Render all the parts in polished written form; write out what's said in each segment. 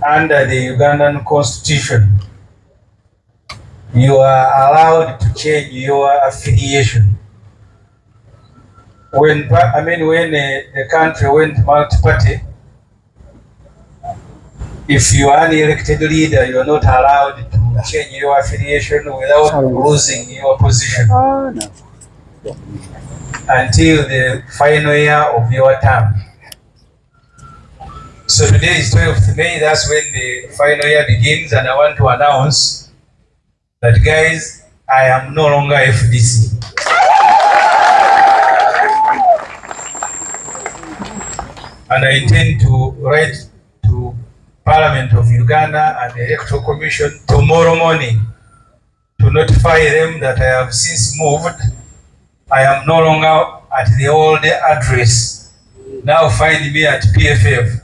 under the Ugandan Constitution, you are allowed to change your affiliation. When the country went multi-party, if you are an elected leader, you are not allowed to change your affiliation without losing your position until the final year of your term. So today is 12th May, that's when the final year begins, and I want to announce that, guys, I am no longer FDC. And I intend to write to Parliament of Uganda and the Electoral Commission tomorrow morning to notify them that I have since moved. I am no longer at the old address. Now find me at PFF.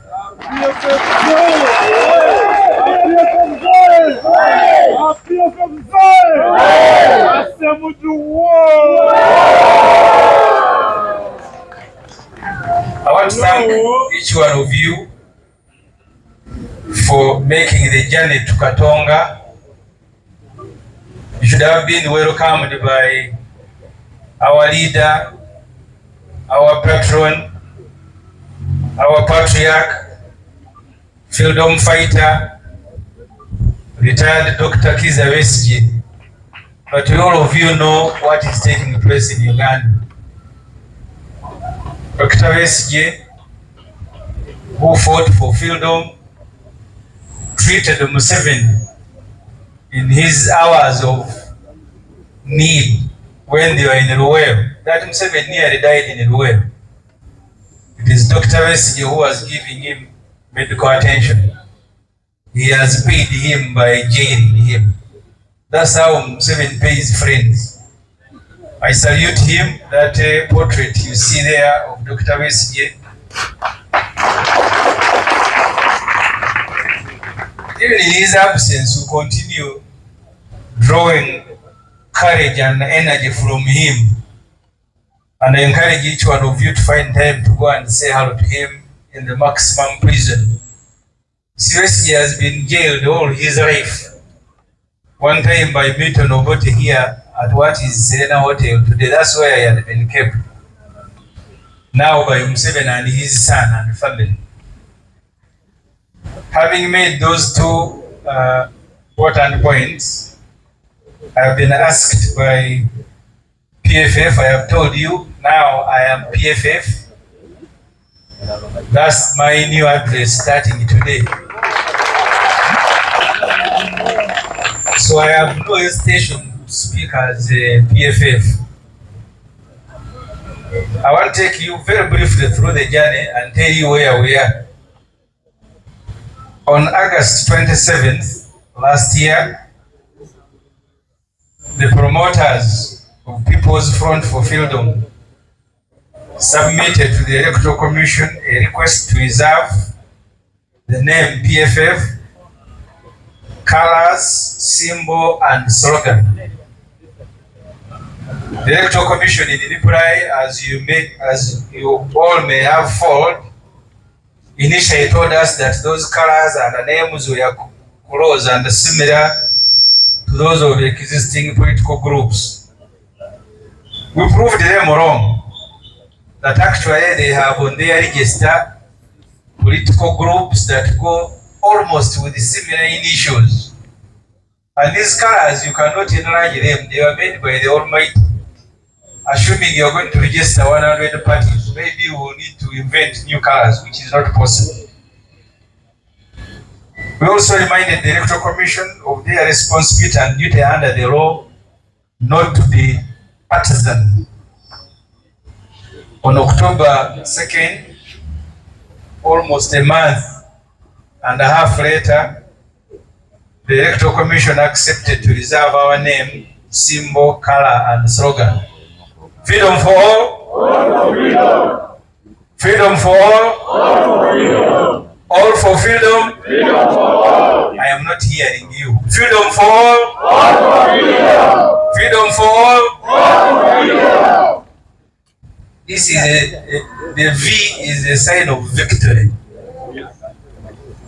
I want to thank each one of you for making the journey to Katonga. You should have been welcomed by our leader, our patron, our patriarch, freedom fighter, retired Dr. Besigye. But all of you know what is taking place in Uganda. Dr. Besigye, who fought for freedom, treated Museveni in his hours of need when they were in Luweero. That Museveni nearly died in Luweero. It is Dr. Besigye who was giving him medical attention. He has paid him by jailing him. That's how Museveni pays friends. I salute him. That portrait you see there of Dr. Besigye. Even in his absence, we continue drawing courage and energy from him. And I encourage each one of you to find time to go and say hello to him in the maximum prison. Besigye has been jailed all his life. One time by Milton Obote here at what is Serena Hotel today. That's where he had been kept. Now by Museveni and his son and family. Having made those two important points, I have been asked by PFF. I have told you, now I am PFF. That's my new address starting today. So I have no hesitation to speak as a PFF. I want to take you very briefly through the journey and tell you where we are. On August 27th last year, the promoters of People's Front for Freedom submitted to the Electoral Commission a request to reserve the name PFF, colors, symbol, and slogan. The Electoral Commission, in reply, as you all may have followed, initially told us that those colors and the names were close and similar to those of existing political groups. We proved them wrong, that actually they have on their register political groups that go almost with similar initials. And these colors, you cannot enlarge them. They were made by the Almighty. Assuming you're going to register 100 parties, maybe you will need to invent new colors, which is not possible. We also reminded the Electoral Commission of their responsibility and duty under the law not to be partisan. On October 2nd, almost a month and a half later, the Electoral Commission accepted to reserve our name, symbol, color, and slogan. Freedom for all. All for freedom. Freedom for all. All for freedom. All for freedom. Freedom for all. I am not hearing you. Freedom for all. All for freedom. Freedom for all. All for freedom. This is the V is a sign of victory.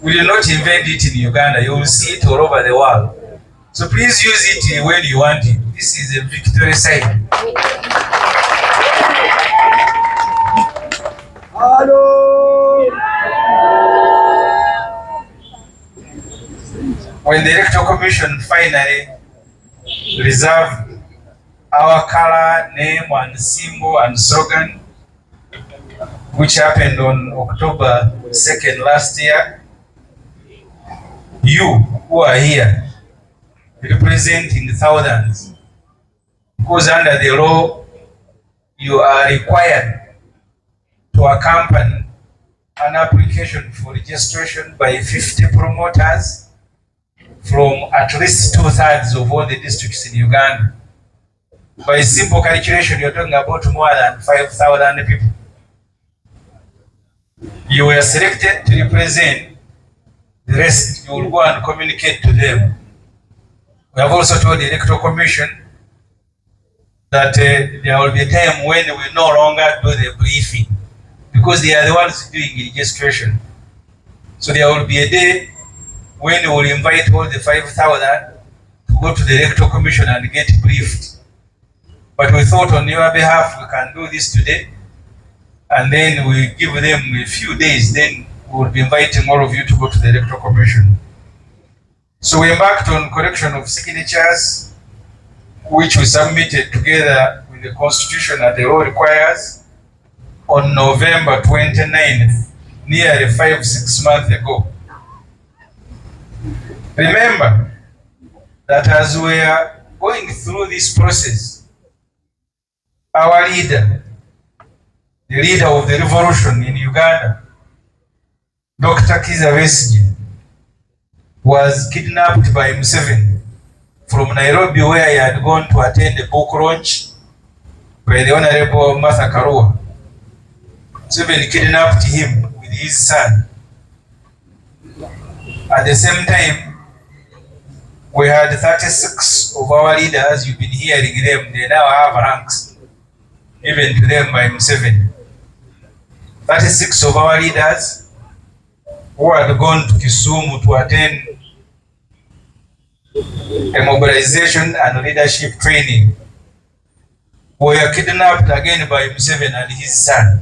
We did not invent it in Uganda. You will see it all over the world. So please use it when you want it. This is a victory sign. Hello. When the Electoral Commission finally reserved our color, name, and symbol and slogan, which happened on October 2nd last year, you who are here representing thousands, because under the law you are required to accompany an application for registration by 50 promoters from at least 2/3 of all the districts in Uganda. By simple calculation, you're talking about more than 5,000 people. You were selected to represent the rest. You will go and communicate to them. We have also told the Electoral Commission that there will be a time when we no longer do the briefing, because they are the ones doing registration. So there will be a day when we will invite all the 5,000 to go to the Electoral Commission and get briefed. But we thought on your behalf we can do this today, and then we give them a few days, then we will be inviting all of you to go to the Electoral Commission. So we embarked on collection of signatures, which we submitted together with the Constitution and the law requires on November 29th, nearly 5-6 months ago. Remember that as we are going through this process, our leader, the leader of the revolution in Uganda, Dr. Besigye, was kidnapped by Museveni from Nairobi, where he had gone to attend a book launch by the Honorable Martha Karua. Museveni kidnapped him with his son. At the same time, we had 36 of our leaders, you've been hearing them, they now have ranks given to them by Museveni. 36 of our leaders who had gone to Kisumu to attend a mobilization and leadership training were kidnapped again by Museveni and his son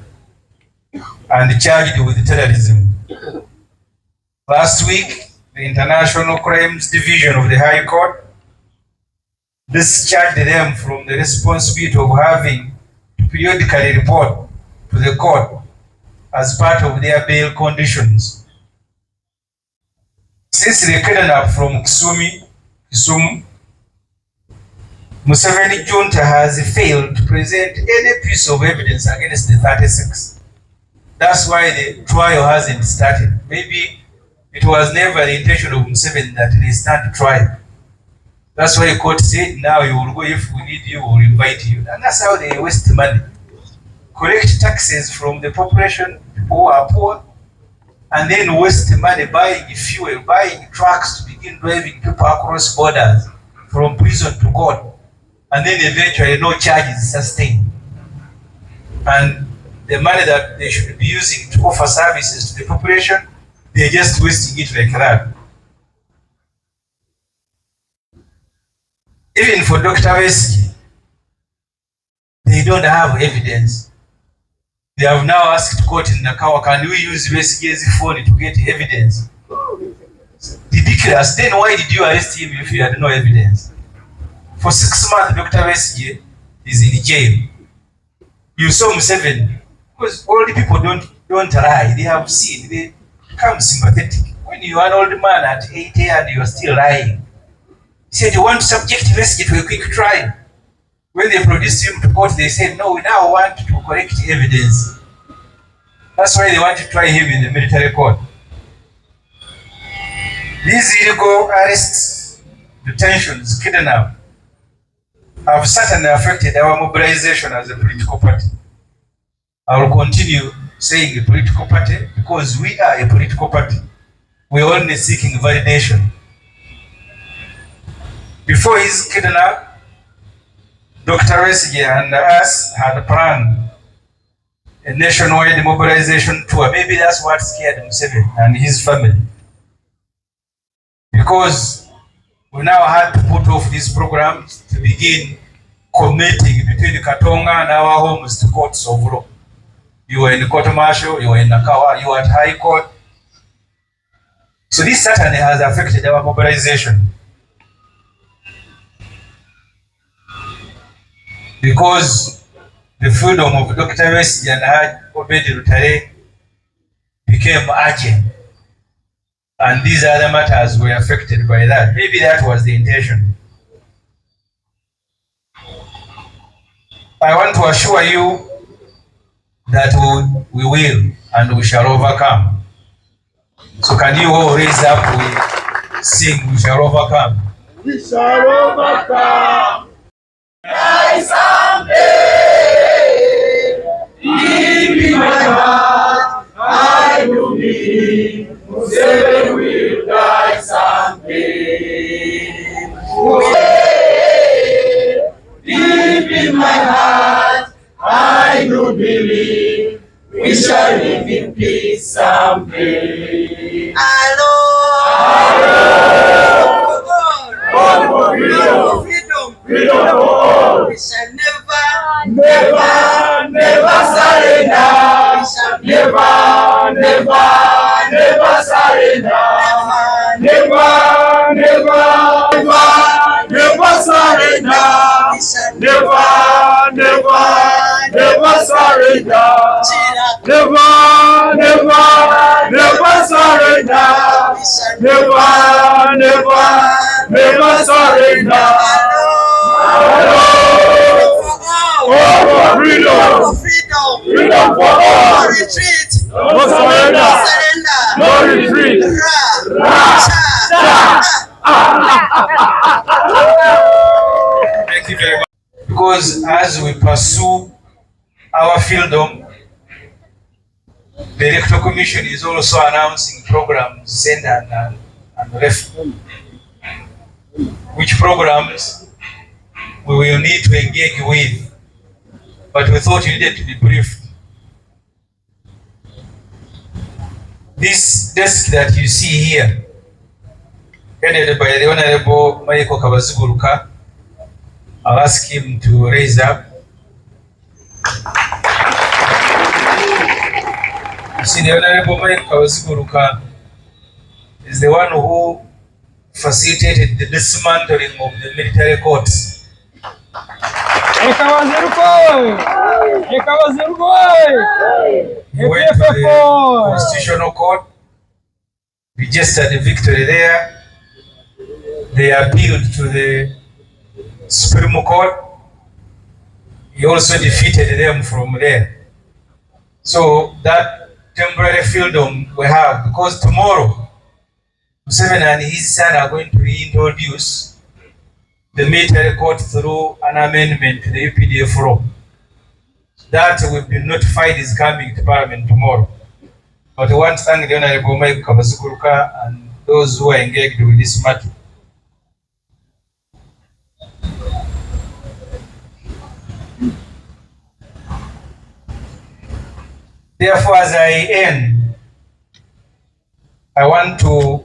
and charged with terrorism. Last week, the International Crimes Division of the High Court discharged them from the responsibility of having to periodically report to the court as part of their bail conditions. Since the kidnap from Kisumu, Museveni junta has failed to present any piece of evidence against the 36. That's why the trial hasn't started. Maybe it was never the intention of Museveni that they start trial. That's why the court said, now you will go, if we need you, we'll invite you. And that's how they waste money. Collect taxes from the population, people who are poor, and then waste money buying fuel, buying trucks to begin driving people across borders from prison to court. And then eventually no charge is sustained. And the money that they should be using to offer services to the population, they're just wasting it like that. Even for Dr. Besigye, they don't have evidence. They have now asked court in Nakawa, can we use Besigye's phone to get evidence? Ridiculous. Then why did you arrest him if you had no evidence? For 6 months, Dr. Besigye is in jail. You saw Museveni, because old people don't lie. They have seen, they become sympathetic. When you are an old man at 80 and you are still lying, he said, you want to subject Besigye to a quick trial. When they produced him to court, they said, no, we now want to collect evidence. That's why they want to try him in the military court. These illegal arrests, detentions, kidnapping, have certainly affected our mobilization as a political party. I will continue saying a political party because we are a political party. We are only seeking validation. Before his kidnapping, Dr. Besigye and us had planned a nationwide mobilization tour. Maybe that's what scared Museveni and his family. because we now had to put off these programs to begin committing between Katonga and our homes to courts of law. You were in the court martial, you were in Nakawa, you were at High Court. So this certainly has affected our mobilization. Because the freedom of Dr. Besigye and Obedi Lutale became urgent. And these other matters were affected by that. Maybe that was the intention. I want to assure you that we will and we shall overcome. So can you all raise up, we sing, we shall overcome. We shall overcome. Die someday, deep in my heart, I do believe Museveni will die someday. Deep in my heart, I do believe we shall live in peace someday. God for freedom, freedom for all. We shall never surrender. We shall never surrender. Never surrender. We shall Never surrender. Never surrender. We shall Never surrender. All for freedom. Freedom for all. no retreat. No surrender. No retreat. Thank you very much. Because as we pursue our freedom, the Electoral Commission is also announcing programs, send and left. Which programs we will need to engage with, but we thought you needed to be briefed. This desk that you see here, headed by the Honorable Michael Kabaziguruka, I'll ask him to raise up. You see, the Honorable Michael Kabaziguruka is the one who facilitated the dismantling of the military courts. He went to the Constitutional Court, registered the victory there. They appealed to the Supreme Court. He also defeated them from there. So that temporary freedom we have, because tomorrow Museveni and his son are going to reintroduce the military court through an amendment to the UPDF law. That will be notified is coming to Parliament tomorrow. But we want to thank the Honorable Mike Kabaziguruka and those who are engaged with this matter. Therefore, as I end, I want to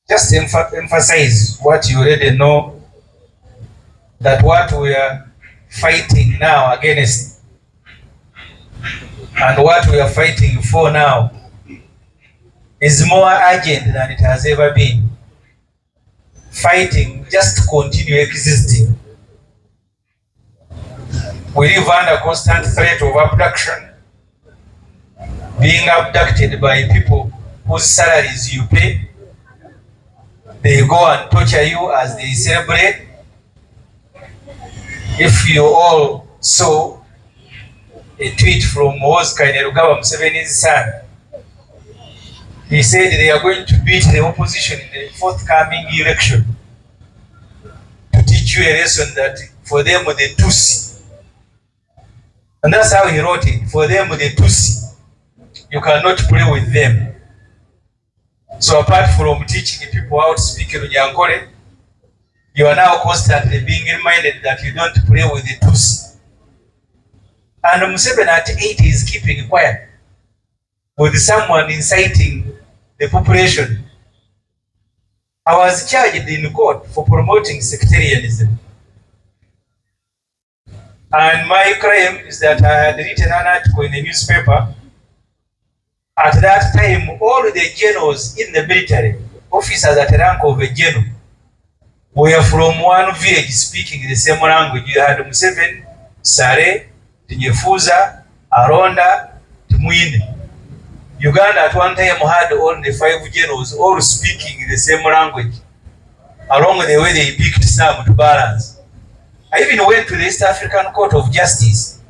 just emphasize what you already know, that what we are fighting now against and what we are fighting for now is more urgent than it has ever been. Fighting just to continue existing. We live under constant threat of abduction, being abducted by people whose salaries you pay. They go and torture you as they celebrate. If you all saw a tweet from Museveni's son, he said they are going to beat the opposition in the forthcoming election to teach you a lesson that for them the Tutsi. And that's how he wrote it. For them the Tutsi, you cannot play with them. So apart from teaching people how to speak Runyankore, you are now constantly being reminded that you don't play with the Tutsi. And Museveni at 80 is keeping quiet with someone inciting the population I was charged in court for promoting sectarianism. And my claim is that I had written an article in the newspaper. At that time, all the generals in the military, officers at the rank of a general, were from one village speaking the same language. You had Museveni, Sare, Tinyefuza, Aronda, Timwine. Uganda at one time had only 5 generals all speaking the same language. Along the way they picked some to balance. I even went to the East African Court of Justice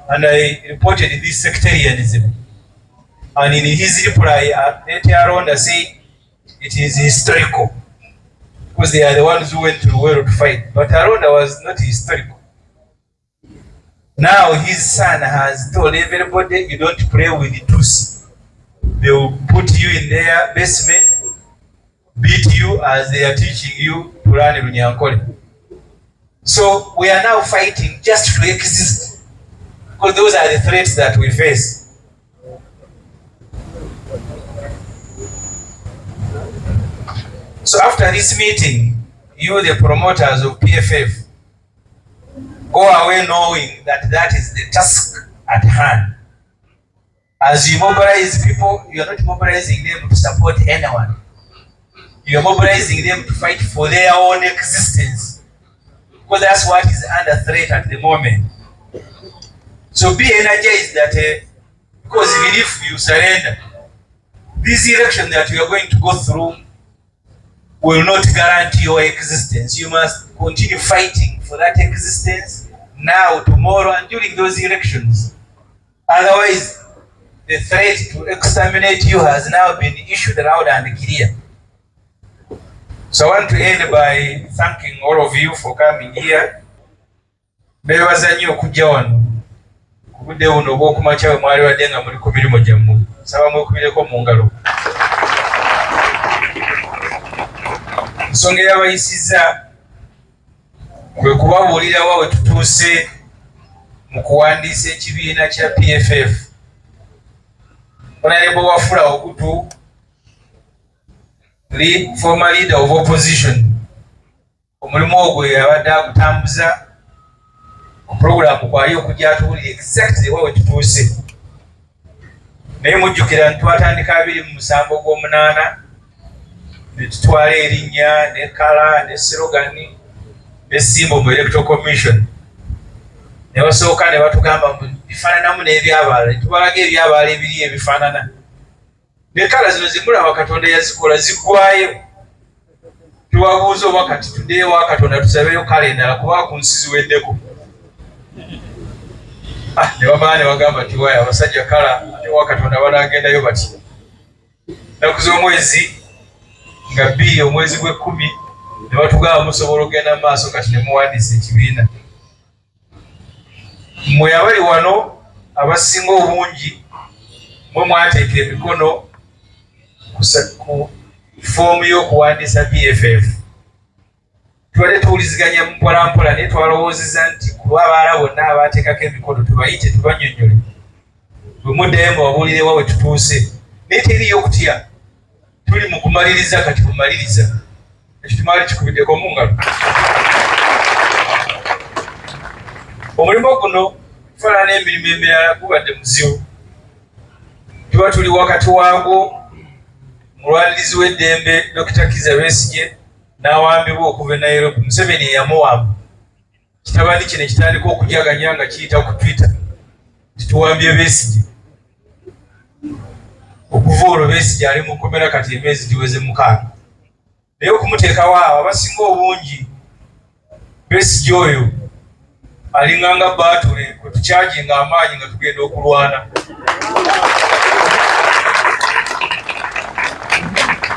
and I reported this sectarianism. And in his reply, Aronda said it is historical because they are the ones who went to the world to fight. But Aronda was not historical. Now his son has told everybody, you don't play with the Tutsi. They will put you in their basement, beat you as they are teaching you to run Runyankole. So we are now fighting just to exist, because those are the threats that we face. So after this meeting, you, the promoters of PFF, go away knowing that that is the task at hand. As you mobilize people, you are not mobilizing them to support anyone. You are mobilizing them to fight for their own existence, because that's what is under threat at the moment. So be energized that because even if you surrender, this election that you are going to go through will not guarantee your existence. You must continue fighting for that existence now, tomorrow, and during those elections. Otherwise, the threat to exterminate you has now been issued loud and clear. So I want to end by thanking all of you for coming here. Bebaza nnyo okujja wano. Kubudde buno obw'okumakya bwe mwali wadde nga muli ku mirimu gyammwe. Nsaba mwekubireko mu ngalo. Ensonga eyabayisizza kwe kubabuulira wa we tutuuse mu kuwandiisa ekibiina kya PFF. Honorable Wafula Ogutu, former leader of opposition, omulimu ogwo yabadde agutambuza ku program kwayo okujja atuwulira exactly wa we tutuuse. Naye mujjukira twatandika 27 gw'omunaana ne tutwala erinnya ne kala ne slogani ne simbo mu electoral commission. Ne basooka ne batugamba bifaananamu n'ebyabala, ne tubalaga ebyabala ebiri ebifaanana. Ne kala zino zimulaba Katonda yazikola ziggwayo. Tubabuuza oba kati tuddeyo wa Katonda tusabeyo kala endala kuba ku nsi ziweddeko. Ne bamala ne bagamba nti waaya abasajja kala ate wa Katonda banaagendayo bati. Nnaku z'omwezi nga 2 omwezi gw'Ekkumi ne batugamba musobola okugenda mu maaso kati ne muwandiisa ekibiina. Mmwe abali wano abasinga obungi mwe mwateekera emikono ku foomu y'okuwandiisa PFF. Tubadde tuwuliziganya mpolampola naye twalowoozeza nti ku lw'abaala bonna abaateekako emikono tubayite tubannyonnyole. Bwe muddayo mubabuulire wa we tutuuse. Naye teriyo okutya. Tuli mu kumaliriza kati bumaliriza. Ekyo tumaali kikubiddeko mu ngalo. Omulimu guno kufaanana n'emirimu emirala gubadde muzibu. Tuba tuli wakati waagwo. Mulwanirizi w'eddembe Dr. Kizza Besigye n'awambibwa okuva e Nairobi. Museveni yamuwamba. Kitabani kino kitandika okujaganya nga kiyita ku Twitter. Tituwambye Besigye. Okuva olwo Besigye ali mu kkomera kati emyezi giweze 6. Naye okumuteekawo awo abasinga obungi Besigye oyo alinganga baatule kwe tukyaginga amaanyi nga tugenda okulwana.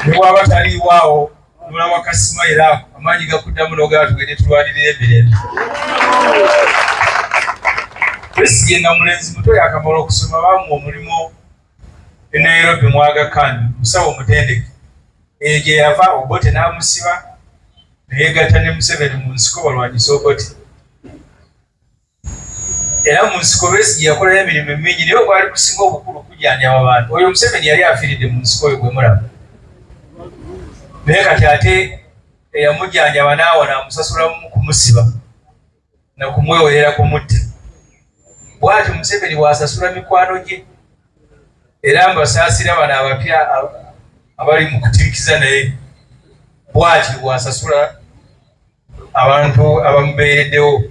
Ne bw'aba taliiwaawo n'olaba Kasimayiro ako amaanyi gakuddamu n'ogaba tugende tulwanirira emirembe. Besigye nga mulenzi muto yakamala okusoma bamuwa omulimu e Nairobi mu Aga Khan, musawo mutendeke. Eyo gye yava Obote n'amusiba ne yeegatta ne Museveni mu nsiko balwanyisa Obote. Era mu nsiko Besigye yakolayo emirimu mingi naye ogwali kusinga obukulu kujjanjaba abantu. Oyo Museveni yali afiiridde mu nsiko oyo gwe mulaba. naye kati ate eyamujjanjaba naawo n'amusasula kumusiba na kumwewerera kumutte. Bw'atyo Museveni bw'asasula mikwano gye era mbasaasira bano abapya abali mu kutiikiza naye bw'atyo bw'asasula abantu abamubeereddewo.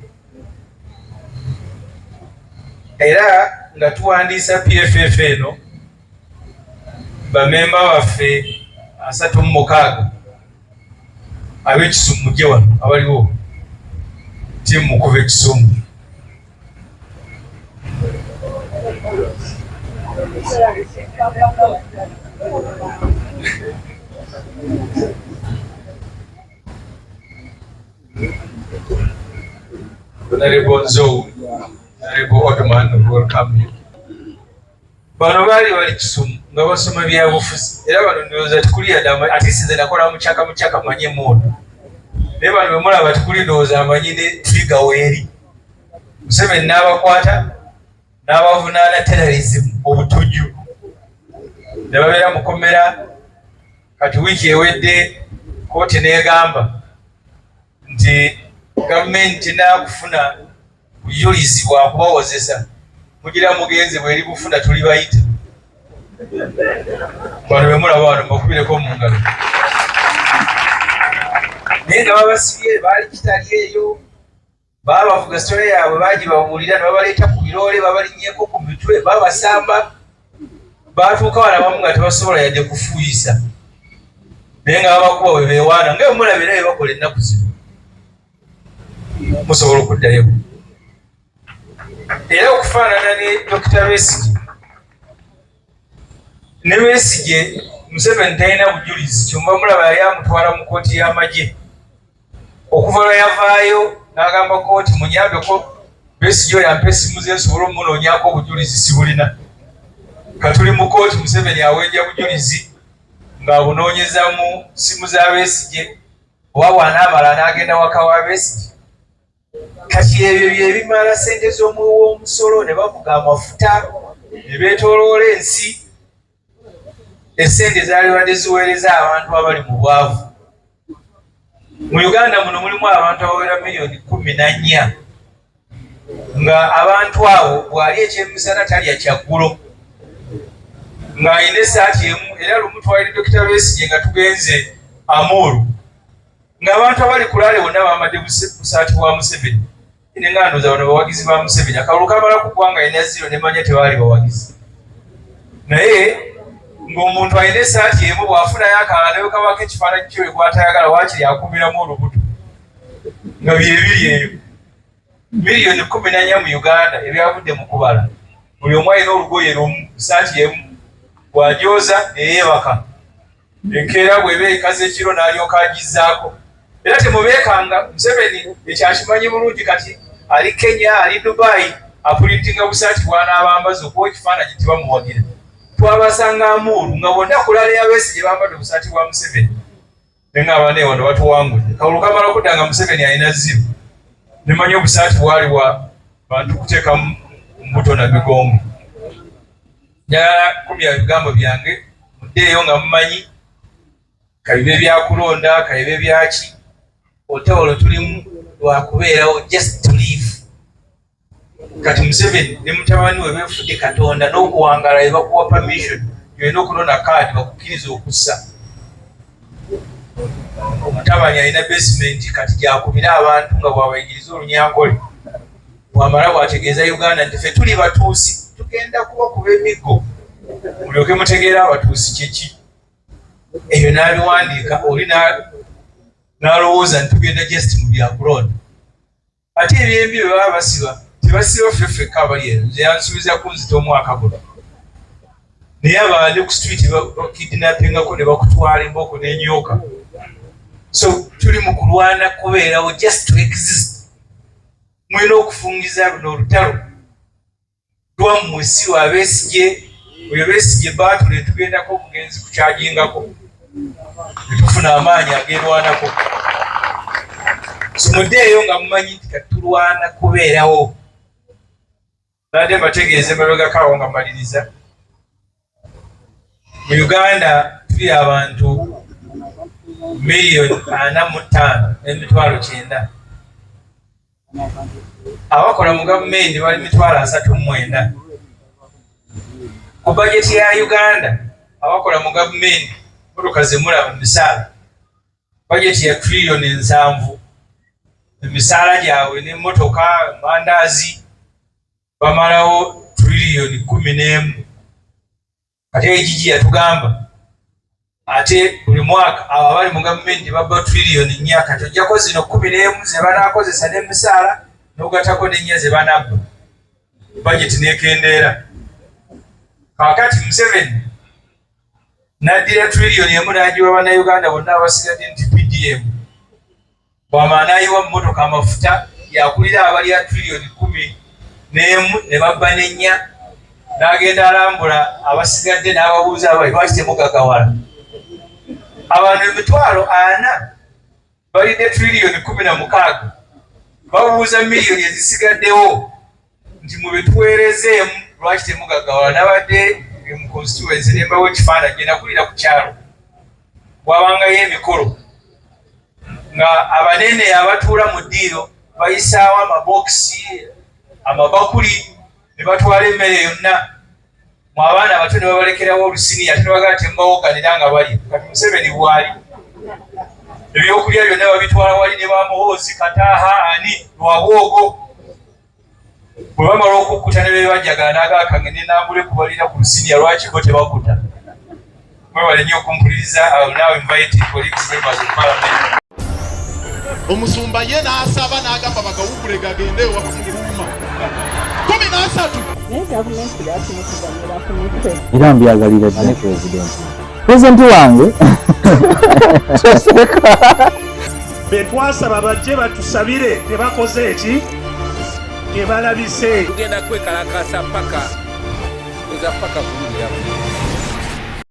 Era nga tuwandiisa PFF eno bamemba baffe 36 ab'Ekisumu gye wano abaliwo ttiimu mukuba Ekisumu. Honorable Nzo, Honorable Ottoman, welcome you. Bano bali Kisumu nga basoma byabufuzi era bano ndowooza tukulira ddala ate sinze nakola mucaka manye mundu naye bano bwe mulaba tukuli ndowooza amanyi ne trigger weeri. Museveni n'abakwata n'abavunaana terrorism obutujju ne babeera mukomera. Kati wiiki ewedde kooti n'egamba nti gavumenti n'akufuna bujulizi bwa kubawozesa mugira mugenzi bw'eri bufuna tuli bayita. Bano bwe mulaba wano mbakubireko mu ngalo naye nga babasibye baali kitali eyo babavuga sitole yaabwe bagibabuulira ne babaleeta ku biroole babalinnyeko ku mitwe babasamba batuuka wano abamu nga tebasobola yadde kufuuyisa naye nga babakuba bwe beewaana nga bemulabira bye bakola ennaku zino musobola okuddayo. Era okufaanana ne Dr. Besigye ne Besigye Museveni talina bujulizi kyomba mulaba yali amutwala mu kooti y'amagye okuva lwe yavaayo n'agamba kooti munyambeko Besigye oyo ampa essimu ze nsobole omunoonyaako obujulizi sibulina. Katuli mu kooti Museveni aweeja bujulizi ng'abunoonyeza mu ssimu za Besigye oba bw'anaamala n'agenda waka wa Besigye. Kati ebyo bye bimala ssente z'omuwi w'omusolo ne bavuga amafuta ne beetooloola ensi. Essente zaalibadde ziweereza abantu abali mu bwavu. Mu Uganda muno mulimu abantu abawera miliyoni 14 nga abantu abo bw'ali ekyemisana talya kyaggulo ng'alina essaati emu era lumu twalire Dr. Besigye nga tugenze Amuru ng'abantu abali kulaale bonna bambadde busaati bwa Museveni nengandoza bano bawagizi ba Museveni. Akalulu kamala ku ggwanga alina ziro ne manya tebaali bawagizi naye ng'omuntu alina essaati emu bw'afunayo akalala ne kabako ekifaananyi kyo gw'atayagala waakiri akumiramu olubuto nga bye biri eyo. Miliyoni 14 mu Uganda ebyavudde mu kubala buli omu alina olugoye lumu essaati emu bw'agyoza eyeebaka enkeera bw'eba ekaze ekiro n'alyoka agizzaako. Era temubeekanga Museveni ekyakimanyi bulungi kati ali Kenya ali Dubai apulitinga busaati bw'anaabambaza okuwa ekifaananyi tebamuwagira. Twabasanga Amuru nga bonna kulala ya Besigye bambadde busaati bwa Museveni ne ng'abaana wano batuwangudde. Kalulu kamala kudda nga Museveni alina ziro ne manyi obusaati bwali bwa bantu kuteeka mu mbuto na migongo. Njagala kumya ebigambo byange muddeeyo nga mumanyi kabibe byakulonda kabibe byaki otewolo tulimu lwakubeerawo just to live. Kati Museveni ne mutabani we beefudde Katonda n'okuwangala we bakuwa permission yolina okunona kaadi bakukkiriza okussa. Omutabani alina basement kati gyakubira abantu nga bw'abayigiriza olunyankole bw'amala bw'ategeeza Uganda nti ffe tuli batuusi tugenda kubakuba emiggo mulyoke mutegeera abatuusi kyeki. Ebyo n'abiwandiika oli n'alowooza nti tugenda just mu byakulonda. Ate ebyembi bwe baba basiba tebasiba ffeffekka abali eno nze yansuubiza kunzita omwaka guno naye abandi ku street bakidnappingako ne bakutwala embooko n'enyoka. So tuli mu kulwana kubeerawo just to exist. Mulina okufungiza luno olutalo lwammwe si lwa Besigye. Oyo Besigye baatule tugendako obugenzi kukyagingako ne tufuna amaanyi ageerwanako. So muddeeyo nga mumanyi nti kati tulwana kubeerawo. Nadde mbategeeze mabegakaawo nga mmaliriza. Mu Uganda tuli abantu $45,900,000. Abakola mu gavumenti bali $39,000. Ku bajeti ya Uganda abakola mu gavumenti motoka zemulaba misaala bajeti ya $7 emisaala gyabwe n'emmotoka mandaazi bamalawo $11. Ate egigi yatugamba ate buli mwaka abo abali mu gavumenti babba $4 kati ojjako zino 11 ze banaakozesa n'emisaala n'ogatako n'ennya ze banabba bajeti n'ekendeera. Kakati Museveni n'addira $1 n'agiwa bannayuganda bonna abasigadde nti PDM bw'amaana ayiwa mu mmotoka amafuta yakulira abalya $11 ne babba n'ennya n'agenda alambula abasigadde n'ababuuza abali lwaki temugagawala. Abantu 40,000 balidde $16 babuuza miliyoni ezisigaddewo nti mube tuweerezeemu lwaki temugagawala. Nabadde mu constituency nembawo ekifaananyi gye nakulira ku kyalo bwabangayo emikolo nga abanene abatuula mu ddiiro bayisaawo amabokisi amabakuli ne batwala emmere yonna mu abaana abato ne babalekerawo olusini ate ne bagala temubawoganira nga bali. Kati Museveni bwali ebyokulya byonna babitwala wali ne bamuhoozi kataaha ani lwabwogo bwe bamala okukkuta ne bebajjagala n'agakange n'enambula ekubalira ku lusiniya lwaki bo tebakuta. Mwebale nnyo okumpuliriza naawe invite colleagues members of parliament. Omusumba ye n'asaba n'agamba bagawugule gagende wakumuluma 13 naye gavumenti yakimukugamira ku mitwe era mbyagalira ddala pulezidenti wange betwasaba bajje batusabire tebakoze eki tebalabise tugenda kwekalakasa paka kulya